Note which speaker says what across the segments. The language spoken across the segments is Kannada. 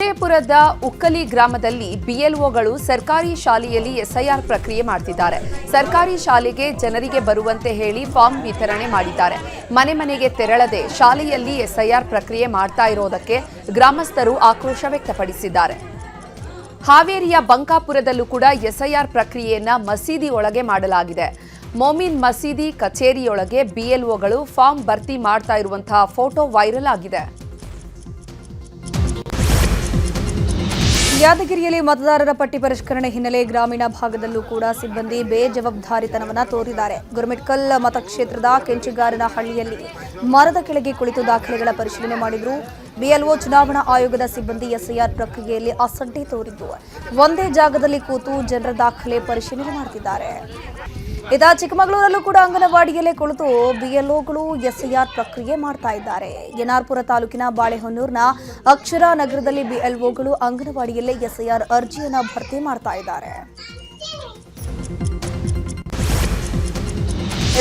Speaker 1: ವಿಜಯಪುರದ ಉಕ್ಕಲಿ ಗ್ರಾಮದಲ್ಲಿ ಬಿಎಲ್ಒಗಳು ಸರ್ಕಾರಿ ಶಾಲೆಯಲ್ಲಿ ಎಸ್ಐಆರ್ ಪ್ರಕ್ರಿಯೆ ಮಾಡ್ತಿದ್ದಾರೆ. ಸರ್ಕಾರಿ ಶಾಲೆಗೆ ಜನರಿಗೆ ಬರುವಂತೆ ಹೇಳಿ ಫಾರ್ಮ್ ವಿತರಣೆ ಮಾಡಿದ್ದಾರೆ. ಮನೆ ಮನೆಗೆ ತೆರಳದೆ ಶಾಲೆಯಲ್ಲಿ ಎಸ್ಐಆರ್ ಪ್ರಕ್ರಿಯೆ ಮಾಡ್ತಾ ಇರೋದಕ್ಕೆ ಗ್ರಾಮಸ್ಥರು ಆಕ್ರೋಶ ವ್ಯಕ್ತಪಡಿಸಿದ್ದಾರೆ. ಹಾವೇರಿಯ ಬಂಕಾಪುರದಲ್ಲೂ ಕೂಡ ಎಸ್ಐಆರ್ ಪ್ರಕ್ರಿಯೆಯನ್ನ ಮಸೀದಿ ಒಳಗೆ ಮಾಡಲಾಗಿದೆ. ಮೊಮಿನ್ ಮಸೀದಿ ಕಚೇರಿಯೊಳಗೆ ಬಿಎಲ್ಒಗಳು ಫಾರ್ಮ್ ಭರ್ತಿ ಮಾಡ್ತಾ ಇರುವಂತಹ ಫೋಟೋ ವೈರಲ್ ಆಗಿದೆ.
Speaker 2: ಯಾದಗಿರಿಯಲ್ಲಿ ಮತದಾರರ ಪಟ್ಟಿ ಪರಿಷ್ಕರಣೆ ಹಿನ್ನೆಲೆ ಗ್ರಾಮೀಣ ಭಾಗದಲ್ಲೂ ಕೂಡ ಸಿಬ್ಬಂದಿ ಬೇಜವಾಬ್ದಾರಿತನವನ್ನು ತೋರಿದ್ದಾರೆ. ಗುರುಮಿಟ್ಕಲ್ ಮತಕ್ಷೇತ್ರದ ಕೆಂಚಿಗಾರನಹಳ್ಳಿಯಲ್ಲಿ ಮರದ ಕೆಳಗೆ ಕುಳಿತು ದಾಖಲೆಗಳ ಪರಿಶೀಲನೆ ಮಾಡಿದ್ರು. ಬಿಎಲ್ಒ ಚುನಾವಣಾ ಆಯೋಗದ ಸಿಬ್ಬಂದಿ ಎಸ್ಐಆರ್ ಪ್ರಕ್ರಿಯೆಯಲ್ಲಿ ಅಸಡ್ಡೆ ತೋರಿದ್ದು ಒಂದೇ ಜಾಗದಲ್ಲಿ ಕೂತು ಜನರ ದಾಖಲೆ ಪರಿಶೀಲನೆ ಮಾಡುತ್ತಿದ್ದಾರೆ. ಇದ ಚಿಕ್ಕಮಗಳೂರಲ್ಲೂ ಕೂಡ ಅಂಗನವಾಡಿಯಲ್ಲೇ ಕುಳಿತು ಬಿಎಲ್ಒಗಳು ಎಸ್ಐಆರ್ ಪ್ರಕ್ರಿಯೆ ಮಾಡ್ತಾ ಇದ್ದಾರೆ. ಎನ್ಆರ್ಪುರ ತಾಲೂಕಿನ ಬಾಳೆಹೊನ್ನೂರಿನ ಅಕ್ಷರ ನಗರದಲ್ಲಿ ಬಿಎಲ್ಒಗಳು ಅಂಗನವಾಡಿಯಲ್ಲೇ ಎಸ್ಐಆರ್ ಅರ್ಜಿಯನ್ನು ಭರ್ತಿ ಮಾಡ್ತಾ ಇದ್ದಾರೆ.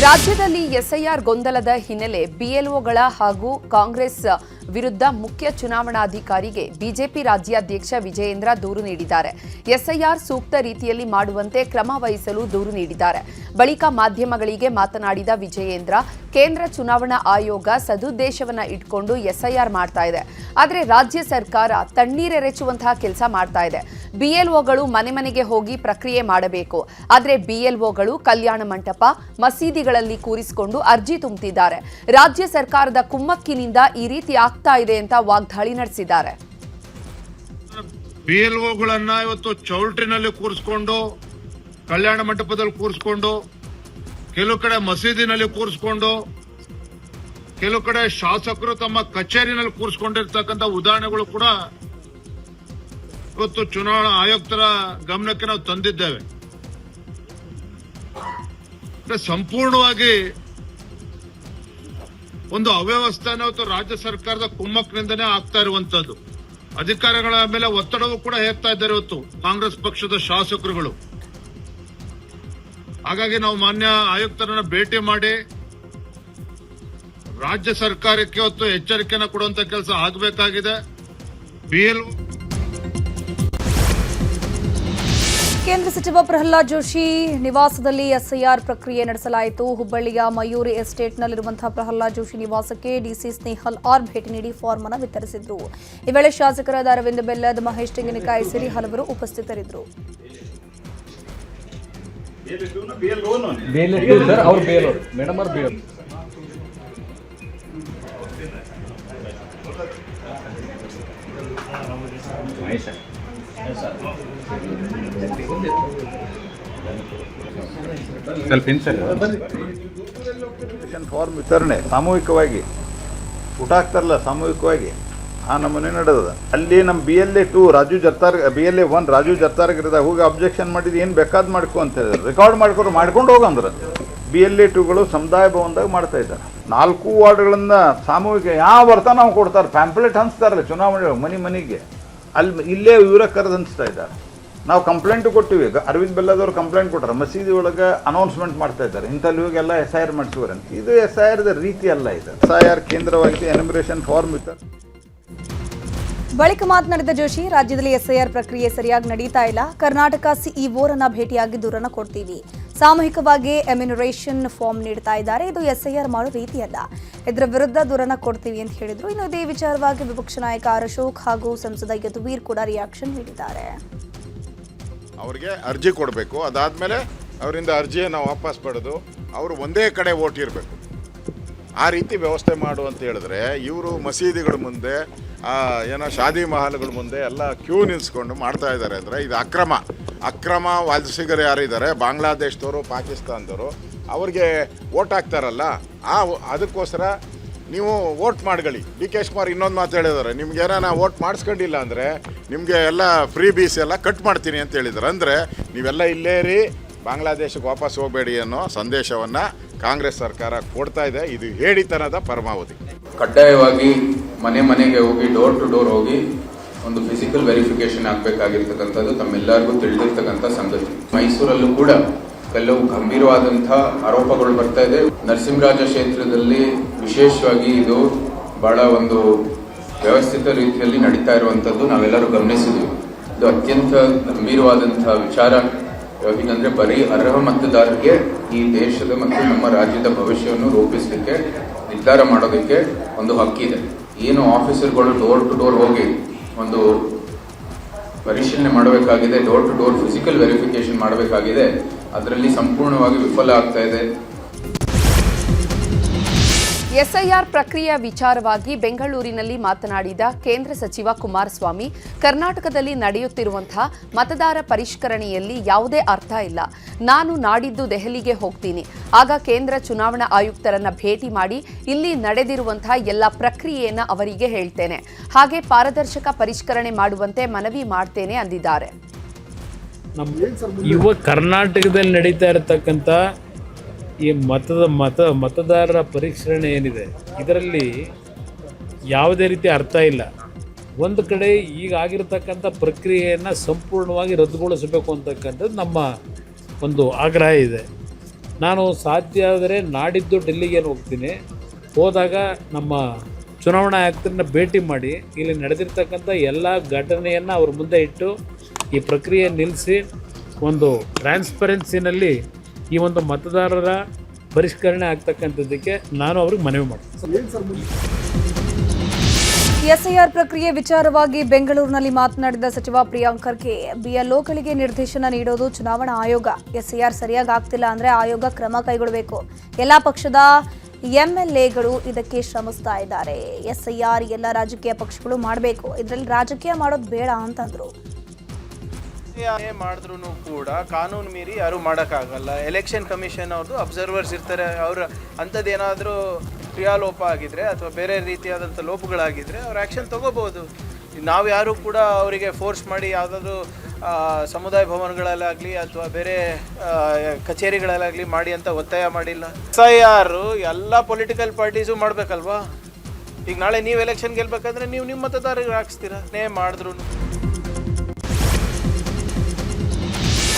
Speaker 1: ರಾಜ್ಯದಲ್ಲಿ ಎಸ್ಐಆರ್ ಗೊಂದಲದ ಹಿನ್ನೆಲೆ ಬಿಎಲ್ಒಗಳ ಹಾಗೂ ಕಾಂಗ್ರೆಸ್ ವಿರುದ್ಧ ಮುಖ್ಯ ಚುನಾವಣಾಧಿಕಾರಿಗೆ ಬಿಜೆಪಿ ರಾಜ್ಯಾಧ್ಯಕ್ಷ ವಿಜಯೇಂದ್ರ ದೂರು ನೀಡಿದ್ದಾರೆ. ಎಸ್ಐಆರ್ ಸೂಕ್ತ ರೀತಿಯಲ್ಲಿ ಮಾಡುವಂತೆ ಕ್ರಮ ವಹಿಸಲು ದೂರು ನೀಡಿದ್ದಾರೆ. ಬಳಿಕ ಮಾಧ್ಯಮಗಳಿಗೆ ಮಾತನಾಡಿದ ವಿಜಯೇಂದ್ರ, ಕೇಂದ್ರ ಚುನಾವಣಾ ಆಯೋಗ ಸದುದ್ದೇಶವನ್ನ ಇಟ್ಕೊಂಡು ಎಸ್ಐಆರ್ ಮಾಡ್ತಾ ಇದೆ. ಆದರೆ ರಾಜ್ಯ ಸರ್ಕಾರ ತಣ್ಣೀರೆರೆಚುವಂತಹ ಕೆಲಸ ಮಾಡ್ತಾ ಇದೆ. ಬಿಎಲ್ಒಗಳು ಮನೆ ಮನೆಗೆ ಹೋಗಿ ಪ್ರಕ್ರಿಯೆ ಮಾಡಬೇಕು. ಆದರೆ ಬಿಎಲ್ಒಗಳು ಕಲ್ಯಾಣ ಮಂಟಪ, ಮಸೀದಿಗಳಲ್ಲಿ ಕೂರಿಸಿಕೊಂಡು ಅರ್ಜಿ ತುಂಬುತ್ತಿದ್ದಾರೆ. ರಾಜ್ಯ ಸರ್ಕಾರದ ಕುಮ್ಮಕ್ಕಿನಿಂದ ಈ ರೀತಿ ಆಗ್ತಾ ಇದೆ ಅಂತ ವಾಗ್ದಾಳಿ ನಡೆಸಿದ್ದಾರೆ.
Speaker 3: ಬಿಎಲ್ಒಗಳನ್ನ ಇವತ್ತು ಚೌಲ್ಟ್ರಿನಲ್ಲಿ ಕೂರಿಸಿಕೊಂಡು, ಕಲ್ಯಾಣ ಮಂಟಪದಲ್ಲಿ ಕೂರಿಸಿಕೊಂಡು, ಕೆಲವು ಕಡೆ ಮಸೀದಿನಲ್ಲಿ ಕೂರಿಸಿಕೊಂಡು, ಕೆಲವು ಕಡೆ ಶಾಸಕರು ತಮ್ಮ ಕಚೇರಿನಲ್ಲಿ ಕೂರಿಸಿಕೊಂಡಿರ್ತಕ್ಕಂಥ ಉದಾಹರಣೆಗಳು ಕೂಡ ಇವತ್ತು ಚುನಾವಣಾ ಆಯುಕ್ತರ ಗಮನಕ್ಕೆ ನಾವು ತಂದಿದ್ದೇವೆ. ಸಂಪೂರ್ಣವಾಗಿ ಒಂದು ಅವ್ಯವಸ್ಥೆನ ಇವತ್ತು ರಾಜ್ಯ ಸರ್ಕಾರದ ಕುಮ್ಮಕ್ಕಿನಿಂದನೇ ಆಗ್ತಾ ಇರುವಂತದ್ದು. ಅಧಿಕಾರಿಗಳ ಮೇಲೆ ಒತ್ತಡವೂ ಕೂಡ ಹೇರ್ತಾ ಇದ್ದಾರೆ ಇವತ್ತು ಕಾಂಗ್ರೆಸ್ ಪಕ್ಷದ ಶಾಸಕರುಗಳು. ಹಾಗಾಗಿ ನಾವು ಮಾನ್ಯ ಆಯುಕ್ತರನ್ನ ಭೇಟಿ ಮಾಡಿ ರಾಜ್ಯ ಸರ್ಕಾರಕ್ಕೆ ಇವತ್ತು ಎಚ್ಚರಿಕೆನ ಕೊಡುವಂತ ಕೆಲಸ ಆಗಬೇಕಾಗಿದೆ.
Speaker 2: ಕೇಂದ್ರ ಸಚಿವ ಪ್ರಹ್ಲಾದ್ ಜೋಶಿ ನಿವಾಸದಲ್ಲಿ ಎಸ್ಐಆರ್ ಪ್ರಕ್ರಿಯೆ ನಡೆಸಲಾಯಿತು. ಹುಬ್ಬಳ್ಳಿಯ ಮಯೂರಿ ಎಸ್ಟೇಟ್ನಲ್ಲಿರುವಂತಹ ಪ್ರಹ್ಲಾದ್ ಜೋಶಿ ನಿವಾಸಕ್ಕೆ ಡಿಸಿ ಸ್ನೇಹಲ್ ಆರ್ ಭೇಟಿ ನೀಡಿ ಫಾರ್ಮ್ ಅನ್ನು ವಿತರಿಸಿದ್ರು. ಈ ವೇಳೆ ಶಾಸಕರಾದ ಅರವಿಂದ ಬೆಲ್ಲದ್, ಮಹೇಶ್ ತೆಂಗಿನಕಾಯಿ ಸೇರಿ ಹಲವರು ಉಪಸ್ಥಿತರಿದ್ದರು.
Speaker 4: ಫಾರ್ಮ್ ವಿತರಣೆ ಸಾಮೂಹಿಕವಾಗಿ ಊಟ ಹಾಕ್ತಾರಲ್ಲ, ಸಾಮೂಹಿಕವಾಗಿ ಆ ನಮೂನೆ ನಡೆದ. ಅಲ್ಲಿ ನಮ್ಮ BLA-2 ರಾಜು ಜರ್ತಾರ್, BLA-1 ರಾಜು ಜರ್ತಾರ್ಗಿರಿದಾಗ ಹೋಗಿ ಅಬ್ಜೆಕ್ಷನ್ ಮಾಡಿದ್ದು ಏನು ಬೇಕಾದ್ ಮಾಡ್ಕೊ ಅಂತ ಹೇಳಿದ್ರು. ರೆಕಾರ್ಡ್ ಮಾಡ್ಕೊಂಡು ಹೋಗಂದ್ರೆ BLA-2ಗಳು ಸಮುದಾಯ ಭವನದಾಗ ಮಾಡ್ತಾ ಇದ್ದಾರೆ. 4 ವಾರ್ಡ್ಗಳಿಂದ ಸಾಮೂಹಿಕ ಯಾವ ಬರ್ತಾ ನಾವು ಕೊಡ್ತಾರೆ, ಪ್ಯಾಂಪ್ಲೆಟ್ ಹಂಚ್ತಾರಲ್ಲ ಚುನಾವಣೆ ಮನೆಗೆ, ಅಲ್ಲಿ ಇಲ್ಲೇ ಇವರ ಕರೆದು ಹಂಚ್ತಾ ಇದ್ದಾರೆ. ನಾವು ಕಂಪ್ಲೇಂಟ್ ಕೊಟ್ಟಿವಿ. ಅರವಿಂದ್ ಬೆಲ್ಲದವ್ರು ಕಂಪ್ಲೇಂಟ್ ಕೊಟ್ಟರು, ಮಸೀದಿ ಒಳಗೆ ಅನೌನ್ಸ್ಮೆಂಟ್ ಮಾಡ್ತಾ ಇದ್ದಾರೆ, ಇಂಥಲ್ಲಿ ಹೋಗೆಲ್ಲ SIR ಮಾಡಿಸುವರೆ ಅಂತ. ಇದು SIR ರೀತಿ ಅಲ್ಲ. ಇದು SIR ಕೇಂದ್ರವಾಗಿ ಎನ್ಯುಮರೇಷನ್ ಫಾರ್ಮ್ ಇತ್ತು.
Speaker 2: ಬಳಿಕ ಮಾತನಾಡಿದ ಜೋಶಿ, ರಾಜ್ಯದಲ್ಲಿ ಎಸ್ಐಆರ್ ಪ್ರಕ್ರಿಯೆ ಸರಿಯಾಗಿ ನಡೀತಾ ಇಲ್ಲ. ಕರ್ನಾಟಕ ಸಿಇಒರನ್ನ ಭೇಟಿಯಾಗಿ ದೂರನ್ನ ಕೊಡ್ತೀವಿ. ಸಾಮೂಹಿಕವಾಗಿ ಎಮ್ಯುನರೇಷನ್ ಫಾರ್ಮ್ ನೀಡ್ತಾ ಇದ್ದಾರೆ. ಇದು ಎಸ್ಐಆರ್ ಮಾಡೋ ರೀತಿಯಲ್ಲ. ಇದರ ವಿರುದ್ಧ ದೂರನ್ನ ಕೊಡ್ತೀವಿ ಅಂತ ಹೇಳಿದ್ರು. ಇನ್ನು ಇದೇ ವಿಚಾರವಾಗಿ ವಿಪಕ್ಷ ನಾಯಕ ಆರ್ ಅಶೋಕ್ ಹಾಗೂ ಸಂಸದ ಯದುವೀರ್ ಕೂಡ ರಿಯಾಕ್ಷನ್ ನೀಡಿದ್ದಾರೆ.
Speaker 5: ಅವ್ರಿಗೆ ಅರ್ಜಿ ಕೊಡಬೇಕು, ಅದಾದಮೇಲೆ ಅವರಿಂದ ಅರ್ಜಿಯನ್ನು ವಾಪಸ್ ಪಡೆದು ಅವರು ಒಂದೇ ಕಡೆ ವೋಟ್ ಇರಬೇಕು. ಆ ರೀತಿ ವ್ಯವಸ್ಥೆ ಮಾಡು ಅಂತ ಹೇಳಿದ್ರೆ ಇವರು ಮಸೀದಿಗಳ ಮುಂದೆ, ಏನೋ ಶಾದಿ ಮಹಲ್ಗಳ ಮುಂದೆ ಎಲ್ಲ ಕ್ಯೂ ನಿಲ್ಸ್ಕೊಂಡು ಮಾಡ್ತಾ ಇದ್ದಾರೆ. ಅಂದರೆ ಇದು ಅಕ್ರಮ ವಲಸಿಗರು ಯಾರಿದ್ದಾರೆ, ಬಾಂಗ್ಲಾದೇಶದವರು, ಪಾಕಿಸ್ತಾನದವರು, ಅವ್ರಿಗೆ ವೋಟ್ ಹಾಕ್ತಾರಲ್ಲ, ಅದಕ್ಕೋಸ್ಕರ ನೀವು ವೋಟ್ ಮಾಡ್ಕೊಳ್ಳಿ. DK ಶಿವಕುಮಾರ್ ಇನ್ನೊಂದು ಮಾತು ಹೇಳಿದ್ದಾರೆ, ನಿಮ್ಗೆ ಏನಾರ ವೋಟ್ ಮಾಡಿಸ್ಕೊಂಡಿಲ್ಲ ಅಂದರೆ ನಿಮಗೆ ಎಲ್ಲ ಫ್ರೀ ಬೀಸ್ ಎಲ್ಲ ಕಟ್ ಮಾಡ್ತೀನಿ ಅಂತ ಹೇಳಿದ್ದಾರೆ. ಅಂದರೆ ನೀವೆಲ್ಲ ಇಲ್ಲೇ ರೀ, ಬಾಂಗ್ಲಾದೇಶಕ್ಕೆ ವಾಪಸ್ ಹೋಗಬೇಡಿ ಅನ್ನೋ ಸಂದೇಶವನ್ನು ಕಾಂಗ್ರೆಸ್ ಸರ್ಕಾರ ಕೊಡ್ತಾ ಇದೆ. ಇದು ಹೇಳಿತನದ ಪರಮಾವಧಿ.
Speaker 6: ಕಡ್ಡಾಯವಾಗಿ ಮನೆಗೆ ಹೋಗಿ ಡೋರ್ ಟು ಡೋರ್ ಹೋಗಿ ಒಂದು ಫಿಸಿಕಲ್ ವೆರಿಫಿಕೇಶನ್ ಆಗಬೇಕಾಗಿರ್ತಕ್ಕಂಥದ್ದು ತಮ್ಮೆಲ್ಲರಿಗೂ ತಿಳಿದಿರ್ತಕ್ಕಂಥ ಸಂಗತಿ. ಮೈಸೂರಲ್ಲೂ ಕೂಡ ಕೆಲವು ಗಂಭೀರವಾದಂತಹ ಆರೋಪಗಳು ಬರ್ತಾ ಇದೆ. ನರಸಿಂಹರಾಜ ಕ್ಷೇತ್ರದಲ್ಲಿ ವಿಶೇಷವಾಗಿ ಇದು ಬಹಳ ಒಂದು ವ್ಯವಸ್ಥಿತ ರೀತಿಯಲ್ಲಿ ನಡೀತಾ ಇರುವಂಥದ್ದು ನಾವೆಲ್ಲರೂ ಗಮನಿಸಿದ್ವಿ. ಇದು ಅತ್ಯಂತ ಗಂಭೀರವಾದಂತಹ ವಿಚಾರ. ಹೀಗಂದ್ರೆ ಬರೀ ಅರ್ಹ ಮತದಾರರಿಗೆ ಈ ದೇಶದ ಮತ್ತು ನಮ್ಮ ರಾಜ್ಯದ ಭವಿಷ್ಯವನ್ನು ರೂಪಿಸಲಿಕ್ಕೆ ನಿರ್ಧಾರ ಮಾಡೋದಕ್ಕೆ ಒಂದು ಹಕ್ಕಿದೆ. ಏನು ಆಫೀಸರ್ಗಳು ಡೋರ್ ಟು ಡೋರ್ ಹೋಗಿ ಒಂದು ಪರಿಶೀಲನೆ ಮಾಡಬೇಕಾಗಿದೆ, door to door physical verification ಮಾಡಬೇಕಾಗಿದೆ, ಅದರಲ್ಲಿ ಸಂಪೂರ್ಣವಾಗಿ ವಿಫಲ ಆಗ್ತಾ ಇದೆ.
Speaker 1: ಎಸ್ಐಆರ್ ಪ್ರಕ್ರಿಯೆ ವಿಚಾರವಾಗಿ ಬೆಂಗಳೂರಿನಲ್ಲಿ ಮಾತನಾಡಿದ ಕೇಂದ್ರ ಸಚಿವ ಕುಮಾರಸ್ವಾಮಿ, ಕರ್ನಾಟಕದಲ್ಲಿ ನಡೆಯುತ್ತಿರುವಂತಹ ಮತದಾರ ಪರಿಷ್ಕರಣೆಯಲ್ಲಿ ಯಾವುದೇ ಅರ್ಥ ಇಲ್ಲ. ನಾನು ನಾಡಿದ್ದು ದೆಹಲಿಗೆ ಹೋಗ್ತೀನಿ, ಆಗ ಕೇಂದ್ರ ಚುನಾವಣಾ ಆಯುಕ್ತರನ್ನ ಭೇಟಿ ಮಾಡಿ ಇಲ್ಲಿ ನಡೆದಿರುವಂತಹ ಎಲ್ಲ ಪ್ರಕ್ರಿಯೆಯನ್ನ ಅವರಿಗೆ ಹೇಳ್ತೇನೆ. ಹಾಗೆ ಪಾರದರ್ಶಕ ಪರಿಷ್ಕರಣೆ ಮಾಡುವಂತೆ ಮನವಿ ಮಾಡ್ತೇನೆ ಅಂದಿದ್ದಾರೆ.
Speaker 7: ಇವಾಗ ಕರ್ನಾಟಕದಲ್ಲಿ ನಡೀತಾ ಇರತಕ್ಕಂಥ ಈ ಮತದಾರರ ಪರಿಷ್ಕರಣೆ ಏನಿದೆ, ಇದರಲ್ಲಿ ಯಾವುದೇ ರೀತಿ ಅರ್ಥ ಇಲ್ಲ. ಒಂದು ಕಡೆ ಈಗ ಆಗಿರತಕ್ಕಂಥ ಪ್ರಕ್ರಿಯೆಯನ್ನು ಸಂಪೂರ್ಣವಾಗಿ ರದ್ದುಗೊಳಿಸಬೇಕು ಅಂತಕ್ಕಂಥದ್ದು ನಮ್ಮ ಒಂದು ಆಗ್ರಹ ಇದೆ. ನಾನು ಸಾಧ್ಯ ಆದರೆ ನಾಡಿದ್ದು ಡೆಲ್ಲಿಗೆ ಹೋಗ್ತೀನಿ. ಹೋದಾಗ ನಮ್ಮ ಚುನಾವಣಾ ಆಯುಕ್ತರನ್ನ ಭೇಟಿ ಮಾಡಿ ಇಲ್ಲಿ ನಡೆದಿರ್ತಕ್ಕಂಥ ಎಲ್ಲ ಘಟನೆಯನ್ನು ಅವ್ರ ಮುಂದೆ ಇಟ್ಟು ಈ ಪ್ರಕ್ರಿಯೆ ನಿಲ್ಲಿಸಿ ಒಂದು ಟ್ರಾನ್ಸ್ಪರೆನ್ಸಿನಲ್ಲಿ ಈ ಒಂದು ಮತದಾರರ ಪರಿಷ್ಕರಣೆ ಆಗ್ತಕ್ಕಂಥದ್ದಕ್ಕೆ ನಾನು ಅವ್ರಿಗೆ ಮನವಿ ಮಾಡ್ತೀನಿ.
Speaker 2: ಎಸ್ಐಆರ್ ಪ್ರಕ್ರಿಯೆ ವಿಚಾರವಾಗಿ ಬೆಂಗಳೂರಿನಲ್ಲಿ ಮಾತನಾಡಿದ ಸಚಿವ ಪ್ರಿಯಾಂಕ್ ಖರ್ಗೆ, ಬಿಎಲ್ಒಗಳಿಗೆ ನಿರ್ದೇಶನ ನೀಡೋದು ಚುನಾವಣಾ ಆಯೋಗ. ಎಸ್ಐಆರ್ ಸರಿಯಾಗಿ ಆಗ್ತಿಲ್ಲ ಅಂದರೆ ಆಯೋಗ ಕ್ರಮ ಕೈಗೊಳ್ಳಬೇಕು. ಎಲ್ಲ ಪಕ್ಷದ ಎಂಎಲ್ಎಗಳು ಇದಕ್ಕೆ ಶ್ರಮಿಸ್ತಾ ಇದ್ದಾರೆ. ಎಸ್ಐಆರ್ ಎಲ್ಲ ರಾಜಕೀಯ ಪಕ್ಷಗಳು ಮಾಡಬೇಕು, ಇದರಲ್ಲಿ ರಾಜಕೀಯ ಮಾಡೋದು ಬೇಡ ಅಂತಂದ್ರು.
Speaker 8: ಮಾಡಿದ್ರು ಕೂಡ ಕಾನೂನು ಮೀರಿ ಯಾರು ಮಾಡೋಕ್ಕಾಗಲ್ಲ. ಎಲೆಕ್ಷನ್ ಕಮಿಷನ್ ಅವ್ರದ್ದು ಅಬ್ಸರ್ವರ್ಸ್ ಇರ್ತಾರೆ. ಅವ್ರ ಅಂಥದ್ದು ಏನಾದರೂ ಕ್ರಿಯಾಲೋಪ ಆಗಿದ್ರೆ ಅಥವಾ ಬೇರೆ ರೀತಿಯಾದಂಥ ಲೋಪಗಳಾಗಿದ್ದರೆ ಅವ್ರು ಆ್ಯಕ್ಷನ್ ತೊಗೋಬೋದು. ನಾವು ಯಾರು ಕೂಡ ಅವರಿಗೆ ಫೋರ್ಸ್ ಮಾಡಿ ಯಾವುದಾದ್ರೂ ಸಮುದಾಯ ಭವನಗಳಲ್ಲಾಗಲಿ ಅಥವಾ ಬೇರೆ ಕಚೇರಿಗಳಲ್ಲಾಗಲಿ ಮಾಡಿ ಅಂತ ಒತ್ತಾಯ ಮಾಡಿಲ್ಲ. SIR ಎಲ್ಲ ಪೊಲಿಟಿಕಲ್ ಪಾರ್ಟೀಸು ಮಾಡಬೇಕಲ್ವಾ? ಈಗ ನಾಳೆ ನೀವು ಎಲೆಕ್ಷನ್ ಗೆಲ್ಬೇಕಂದ್ರೆ ನೀವು ನಿಮ್ಮ ಮತದಾರರಿಗೆ ಹಾಕ್ಸ್ತೀರಾ ಮಾಡಿದ್ರು.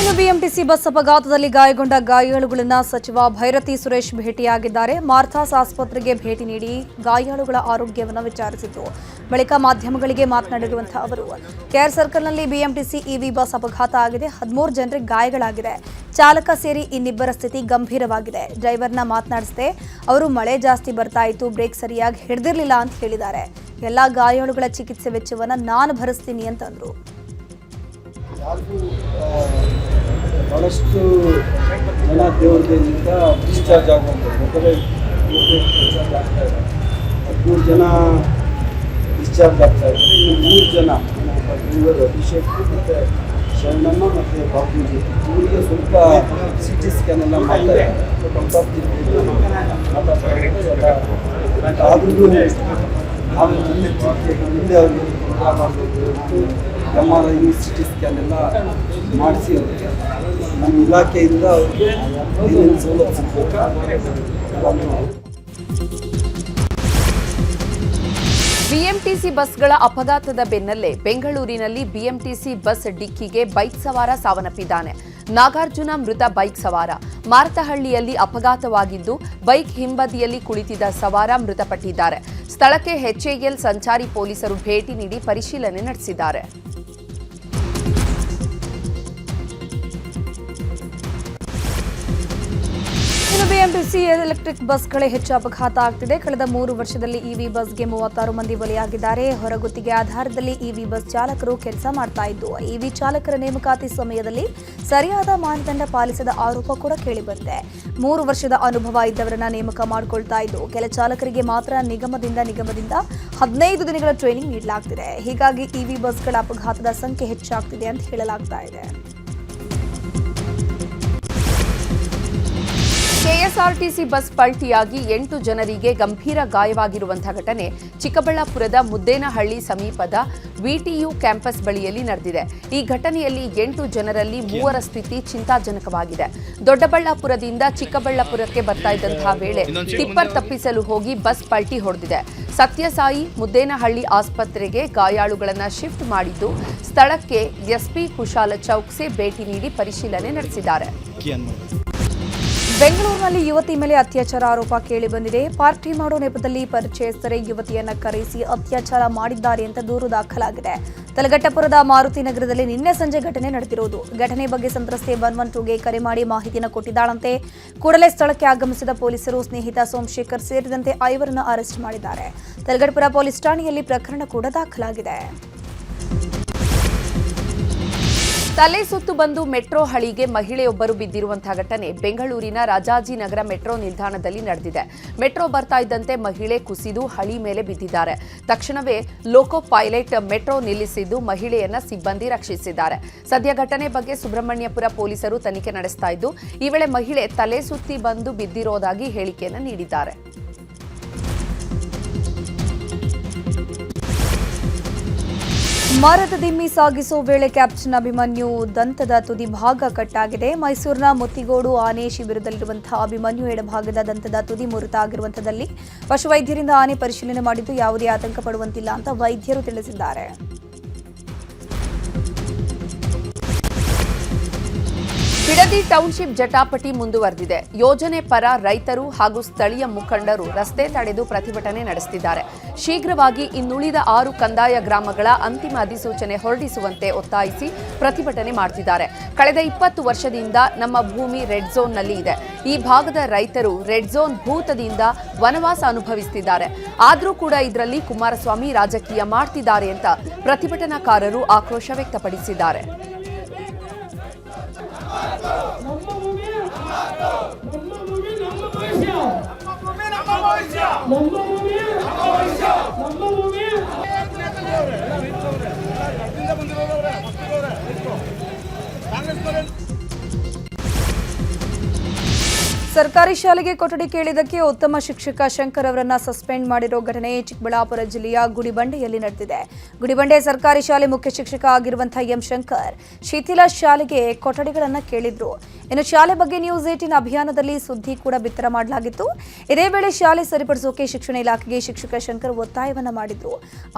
Speaker 2: ಇನ್ನು ಬಿಎಂಟಿಸಿ ಬಸ್ ಅಪಘಾತದಲ್ಲಿ ಗಾಯಗೊಂಡ ಗಾಯಾಳುಗಳನ್ನ ಸಚಿವ ಭೈರತಿ ಸುರೇಶ್ ಭೇಟಿಯಾಗಿದ್ದಾರೆ. ಮಾರ್ಥಾಸ್ ಆಸ್ಪತ್ರೆಗೆ ಭೇಟಿ ನೀಡಿ ಗಾಯಾಳುಗಳ ಆರೋಗ್ಯವನ್ನು ವಿಚಾರಿಸಿದ್ದು, ಬಳಿಕ ಮಾಧ್ಯಮಗಳಿಗೆ ಮಾತನಾಡಿರುವಂತಹ ಅವರು, ಕೆಆರ್ ಸರ್ಕಲ್ನಲ್ಲಿ ಬಿಎಂಟಿಸಿ ಇವಿ ಬಸ್ ಅಪಘಾತ ಆಗಿದೆ. 13 ಜನರಿಗೆ ಗಾಯಗಳಾಗಿದೆ. ಚಾಲಕ ಸೇರಿ ಇನ್ನಿಬ್ಬರ ಸ್ಥಿತಿ ಗಂಭೀರವಾಗಿದೆ. ಡ್ರೈವರ್ನ ಮಾತನಾಡಿಸಿದೆ. ಅವರು ಮಳೆ ಜಾಸ್ತಿ ಬರ್ತಾ ಇತ್ತು, ಬ್ರೇಕ್ ಸರಿಯಾಗಿ ಹಿಡಿದಿರಲಿಲ್ಲ ಅಂತ ಹೇಳಿದ್ದಾರೆ. ಎಲ್ಲ ಗಾಯಾಳುಗಳ ಚಿಕಿತ್ಸೆ ವೆಚ್ಚವನ್ನು ನಾನು ಭರಿಸ್ತೀನಿ ಅಂತಂದ್ರು.
Speaker 9: ಭಾಳಷ್ಟು ಜನ ದೇವರದಿಂದ ಡಿಸ್ಚಾರ್ಜ್ ಆಗುವಂಥದ್ದು. ಡಿಸ್ಚಾರ್ಜ್ ಆಗ್ತಾ ಇದೆ. 13 ಜನ ಡಿಸ್ಚಾರ್ಜ್ ಆಗ್ತಾ ಇದ್ದಾರೆ. ಇನ್ನು 3 ಜನ ಇವರು ಅಭಿಷೇಕ್ ಮತ್ತು ಶರಣಮ್ಮ ಮತ್ತು ಬಾಬುಜಿ ಇವರಿಗೆ ಸ್ವಲ್ಪ CT ಸ್ಕ್ಯಾನ್ ಎಲ್ಲ ಮಾಡ್ತಾ ಇದ್ದಾರೆ. ಆದ್ರೂ ನಾವು ಮುಂದೆ ಅವರಿಗೆ ಮಾಡಬೇಕು. MRI CT ಸ್ಕ್ಯಾನ್ ಎಲ್ಲ ಮಾಡಿಸಿ ನಮ್ಮ ಇಲಾಖೆಯಿಂದ ಅವರಿಗೆ ಏನೇನು ಸೌಲಭ್ಯ ಸಿಗಬೇಕು.
Speaker 1: ಬಿಎಂಟಿಸಿ ಬಸ್ಗಳ ಅಪಘಾತದ ಬೆನ್ನಲ್ಲೇ ಬೆಂಗಳೂರಿನಲ್ಲಿ ಬಿಎಂಟಿಸಿ ಬಸ್ ಡಿಕ್ಕಿಗೆ ಬೈಕ್ ಸವಾರ ಸಾವನ್ನಪ್ಪಿದ್ದಾನೆ. ನಾಗಾರ್ಜುನ ಮೃತ ಬೈಕ್ ಸವಾರ. ಮಾರತಹಳ್ಳಿಯಲ್ಲಿ ಅಪಘಾತವಾಗಿದ್ದು ಬೈಕ್ ಹಿಂಬದಿಯಲ್ಲಿ ಕುಳಿತಿದ್ದ ಸವಾರ ಮೃತಪಟ್ಟಿದ್ದಾರೆ. ಸ್ಥಳಕ್ಕೆ HAL ಸಂಚಾರಿ ಪೊಲೀಸರು ಭೇಟಿ ನೀಡಿ ಪರಿಶೀಲನೆ ನಡೆಸಿದ್ದಾರೆ.
Speaker 2: ಇನ್ನು ಬಿಎಂಟಿಸಿ ಎಲೆಕ್ಟ್ರಿಕ್ ಬಸ್ಗಳೇ ಹೆಚ್ಚು ಅಪಘಾತ ಆಗ್ತಿದೆ. ಕಳೆದ 3 ವರ್ಷದಲ್ಲಿ ಇವಿ ಬಸ್ಗೆ 36 ಮಂದಿ ಬಲಿಯಾಗಿದ್ದಾರೆ. ಹೊರಗುತ್ತಿಗೆ ಆಧಾರದಲ್ಲಿ ಇವಿ ಬಸ್ ಚಾಲಕರು ಕೆಲಸ ಮಾಡ್ತಾ ಇದ್ದು, ಇವಿ ಚಾಲಕರ ನೇಮಕಾತಿ ಸಮಯದಲ್ಲಿ ಸರಿಯಾದ ಮಾನದಂಡ ಪಾಲಿಸದ ಆರೋಪ ಕೂಡ ಕೇಳಿಬಂದಿದೆ. 3 ವರ್ಷದ ಅನುಭವ ಇದ್ದವರನ್ನ ನೇಮಕ ಮಾಡಿಕೊಳ್ತಾ ಇದ್ದು, ಕೆಲ ಚಾಲಕರಿಗೆ ಮಾತ್ರ ನಿಗಮದಿಂದ 15 ದಿನಗಳ ಟ್ರೈನಿಂಗ್ ನೀಡಲಾಗ್ತಿದೆ. ಹೀಗಾಗಿ ಇವಿ ಬಸ್ಗಳ ಅಪಘಾತದ ಸಂಖ್ಯೆ ಹೆಚ್ಚಾಗ್ತಿದೆ ಅಂತ ಹೇಳಲಾಗ್ತಾ ಇದೆ.
Speaker 1: ಕೆಎಸ್ಆರ್ಟಿಸಿ ಬಸ್ ಪಲ್ಟಿಯಾಗಿ 8 ಜನರಿಗೆ ಗಂಭೀರ ಗಾಯವಾಗಿರುವಂತಹ ಘಟನೆ ಚಿಕ್ಕಬಳ್ಳಾಪುರದ ಮುದ್ದೇನಹಳ್ಳಿ ಸಮೀಪದ ವಿಟಿಯು ಕ್ಯಾಂಪಸ್ ಬಳಿಯಲ್ಲಿ ನಡೆದಿದೆ. ಈ ಘಟನೆಯಲ್ಲಿ 8 ಜನರಲ್ಲಿ 3 ಸ್ಥಿತಿ ಚಿಂತಾಜನಕವಾಗಿದೆ. ದೊಡ್ಡಬಳ್ಳಾಪುರದಿಂದ ಚಿಕ್ಕಬಳ್ಳಾಪುರಕ್ಕೆ ಬರ್ತಾ ಇದ್ದಂತಹ ವೇಳೆ ಟಿಪ್ಪರ್ ತಪ್ಪಿಸಲು ಹೋಗಿ ಬಸ್ ಪಲ್ಟಿ ಹೊಡೆದಿದೆ. ಸತ್ಯಸಾಯಿ ಮುದ್ದೇನಹಳ್ಳಿ ಆಸ್ಪತ್ರೆಗೆ ಗಾಯಾಳುಗಳನ್ನು ಶಿಫ್ಟ್ ಮಾಡಿದ್ದು, ಸ್ಥಳಕ್ಕೆ ಎಸ್ಪಿ ಕುಶಾಲ ಚೌಕ್ಸೆ ಭೇಟಿ ನೀಡಿ ಪರಿಶೀಲನೆ ನಡೆಸಿದ್ದಾರೆ.
Speaker 2: ಬೆಂಗಳೂರಿನಲ್ಲಿ ಯುವತಿ ಮೇಲೆ ಅತ್ಯಾಚಾರ ಆರೋಪ ಕೇಳಿಬಂದಿದೆ. ಪಾರ್ಟಿ ಮಾಡೋ ನೆಪದಲ್ಲಿ ಪರಿಚಯಸ್ಥರೇ ಯುವತಿಯನ್ನ ಕರೆಸಿ ಅತ್ಯಾಚಾರ ಮಾಡಿದ್ದಾರೆ ಅಂತ ದೂರು ದಾಖಲಾಗಿದೆ. ತಲಘಟ್ಟಪುರದ ಮಾರುತಿ ನಗರದಲ್ಲಿ ನಿನ್ನೆ ಸಂಜೆ ಘಟನೆ ನಡೆದಿರುವುದು. ಘಟನೆ ಬಗ್ಗೆ ಸಂತ್ರಸ್ತೆ 112ಗೆ ಕರೆ ಮಾಡಿ ಮಾಹಿತಿಯನ್ನು ಕೊಟ್ಟಿದ್ದಾಳಂತೆ. ಕೂಡಲೇ ಸ್ಥಳಕ್ಕೆ ಆಗಮಿಸಿದ ಪೊಲೀಸರು ಸ್ನೇಹಿತ ಸೋಮಶೇಖರ್ ಸೇರಿದಂತೆ 5ರನ್ನು ಅರೆಸ್ಟ್ ಮಾಡಿದ್ದಾರೆ. ತಲಘಟ್ಟಪುರ ಪೊಲೀಸ್ ಠಾಣೆಯಲ್ಲಿ ಪ್ರಕರಣ ಕೂಡ ದಾಖಲಾಗಿದೆ.
Speaker 1: ತಲೆ ಸುತ್ತು ಬಂದು ಮೆಟ್ರೋ ಹಳಿಗೆ ಮಹಿಳೆಯೊಬ್ಬರು ಬಿದ್ದಿರುವಂತಹ ಘಟನೆ ಬೆಂಗಳೂರಿನ ರಾಜಾಜಿನಗರ ಮೆಟ್ರೋ ನಿಲ್ದಾಣದಲ್ಲಿ ನಡೆದಿದೆ. ಮೆಟ್ರೋ ಬರ್ತಾ ಇದ್ದಂತೆ ಮಹಿಳೆ ಕುಸಿದು ಹಳಿ ಮೇಲೆ ಬಿದ್ದಿದ್ದಾರೆ. ತಕ್ಷಣವೇ ಲೋಕೋ ಪೈಲಟ್ ಮೆಟ್ರೋ ನಿಲ್ಲಿಸಿದ್ದು ಮಹಿಳೆಯನ್ನ ಸಿಬ್ಬಂದಿ ರಕ್ಷಿಸಿದ್ದಾರೆ. ಸದ್ಯ ಘಟನೆ ಬಗ್ಗೆ ಸುಬ್ರಹ್ಮಣ್ಯಪುರ ಪೊಲೀಸರು ತನಿಖೆ ನಡೆಸ್ತಾ ಇದ್ದು, ಈ ವೇಳೆ ಮಹಿಳೆ ತಲೆ ಸುತ್ತಿ ಬಂದು ಬಿದ್ದಿರೋದಾಗಿ ಹೇಳಿಕೆಯನ್ನು ನೀಡಿದ್ದಾರೆ.
Speaker 2: ಮರದ ದಿಮ್ಮಿ ಸಾಗಿಸೋ ವೇಳೆ ಕ್ಯಾಪ್ಟನ್ ಅಭಿಮನ್ಯು ದಂತದ ತುದಿ ಭಾಗ ಕಟ್ಟಾಗಿದೆ. ಮೈಸೂರಿನ ಮುತ್ತಿಗೋಡು ಆನೆ ಶಿಬಿರದಲ್ಲಿರುವಂತಹ ಅಭಿಮನ್ಯು ಎಡಭಾಗದ ದಂತದ ತುದಿ ಮುರಿತಾಗಿರುವಂಥದ್ದಲ್ಲಿ ಪಶುವೈದ್ಯರಿಂದ ಆನೆ ಪರಿಶೀಲನೆ ಮಾಡಿದ್ದು ಯಾವುದೇ ಆತಂಕ ಪಡುವಂತಿಲ್ಲ ಅಂತ ವೈದ್ಯರು ತಿಳಿಸಿದ್ದಾರೆ.
Speaker 1: ಬಿಡದಿ ಟೌನ್ಶಿಪ್ ಜಟಾಪಟಿ ಮುಂದುವರೆದಿದೆ. ಯೋಜನೆ ಪರ ರೈತರು ಹಾಗೂ ಸ್ಥಳೀಯ ಮುಖಂಡರು ರಸ್ತೆ ತಡೆದು ಪ್ರತಿಭಟನೆ ನಡೆಸುತ್ತಿದ್ದಾರೆ. ಶೀಘ್ರವಾಗಿ ಇನ್ನುಳಿದ 6 ಕಂದಾಯ ಗ್ರಾಮಗಳ ಅಂತಿಮ ಅಧಿಸೂಚನೆ ಹೊರಡಿಸುವಂತೆ ಒತ್ತಾಯಿಸಿ ಪ್ರತಿಭಟನೆ ಮಾಡುತ್ತಿದ್ದಾರೆ. ಕಳೆದ 20 ವರ್ಷದಿಂದ ನಮ್ಮ ಭೂಮಿ ರೆಡ್ ಝೋನ್ನಲ್ಲಿ ಇದೆ. ಈ ಭಾಗದ ರೈತರು ರೆಡ್ ಝೋನ್ ಭೂತದಿಂದ ವನವಾಸ ಅನುಭವಿಸುತ್ತಿದ್ದಾರೆ. ಆದರೂ ಕೂಡ ಇದರಲ್ಲಿ ಕುಮಾರಸ್ವಾಮಿ ರಾಜಕೀಯ ಮಾಡ್ತಿದ್ದಾರೆ ಅಂತ ಪ್ರತಿಭಟನಾಕಾರರು ಆಕ್ರೋಶ ವ್ಯಕ್ತಪಡಿಸಿದ್ದಾರೆ.
Speaker 2: ಸರ್ಕಾರಿ ಶಾಲೆಗೆ ಕೊಠಡಿ ಕೇಳಿದ್ದಕ್ಕೆ ಉತ್ತಮ ಶಿಕ್ಷಕ ಶಂಕರ್ ಅವರನ್ನ ಸಸ್ಪೆಂಡ್ ಮಾಡಿರೋ ಘಟನೆ ಚಿಕ್ಕಬಳ್ಳಾಪುರ ಜಿಲ್ಲೆಯ ಗುಡಿಬಂಡೆಯಲ್ಲಿ ನಡೆದಿದೆ. ಗುಡಿಬಂಡೆ ಸರ್ಕಾರಿ ಶಾಲೆ ಮುಖ್ಯ ಶಿಕ್ಷಕ ಆಗಿರುವಂತಹ ಎಂ ಶಂಕರ್ ಶಿಥಿಲ ಶಾಲೆಗೆ ಕೊಠಡಿಗಳನ್ನು ಕೇಳಿದ್ರು. ಇನ್ನು ಶಾಲೆ ಬಗ್ಗೆ ನ್ಯೂಸ್ 18 ಅಭಿಯಾನದಲ್ಲಿ ಸುದ್ದಿ ಕೂಡ ಬಿತ್ತರ ಮಾಡಲಾಗಿತ್ತು. ಇದೇ ವೇಳೆ ಶಾಲೆ ಸರಿಪಡಿಸೋಕೆ ಶಿಕ್ಷಣ ಇಲಾಖೆಗೆ ಶಿಕ್ಷಕ ಶಂಕರ್ ಒತ್ತಾಯವನ್ನ ಮಾಡಿದ್ರು.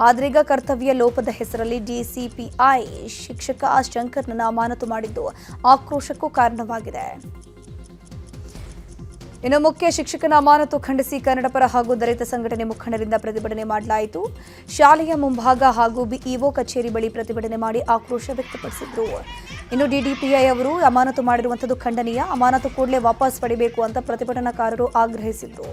Speaker 2: ಆದ್ರೀಗ ಕರ್ತವ್ಯ ಲೋಪದ ಹೆಸರಲ್ಲಿ ಡಿಸಿಪಿಐ ಶಿಕ್ಷಕ ಶಂಕರ್ನನ್ನ ಅಮಾನತು ಮಾಡಿದ್ದು ಆಕ್ರೋಶಕ್ಕೂ ಕಾರಣವಾಗಿದೆ. ಇನ್ನು ಮುಖ್ಯ ಶಿಕ್ಷಕನ ಅಮಾನತು ಖಂಡಿಸಿ ಕನ್ನಡಪರ ಹಾಗೂ ದಲಿತ ಸಂಘಟನೆ ಮುಖಂಡರಿಂದ ಪ್ರತಿಭಟನೆ ಮಾಡಲಾಯಿತು. ಶಾಲೆಯ ಮುಂಭಾಗ ಹಾಗೂ ಬಿಇಒ ಕಚೇರಿ ಬಳಿ ಪ್ರತಿಭಟನೆ ಮಾಡಿ ಆಕ್ರೋಶ ವ್ಯಕ್ತಪಡಿಸಿದ್ರು. ಇನ್ನು ಡಿಡಿಪಿಐ ಅವರು ಅಮಾನತು ಮಾಡಿರುವಂಥದ್ದು ಖಂಡನೀಯ, ಅಮಾನತು ಕೂಡಲೇ ವಾಪಸ್ ಪಡೆಯಬೇಕು ಅಂತ ಪ್ರತಿಭಟನಾಕಾರರು ಆಗ್ರಹಿಸಿದ್ರು.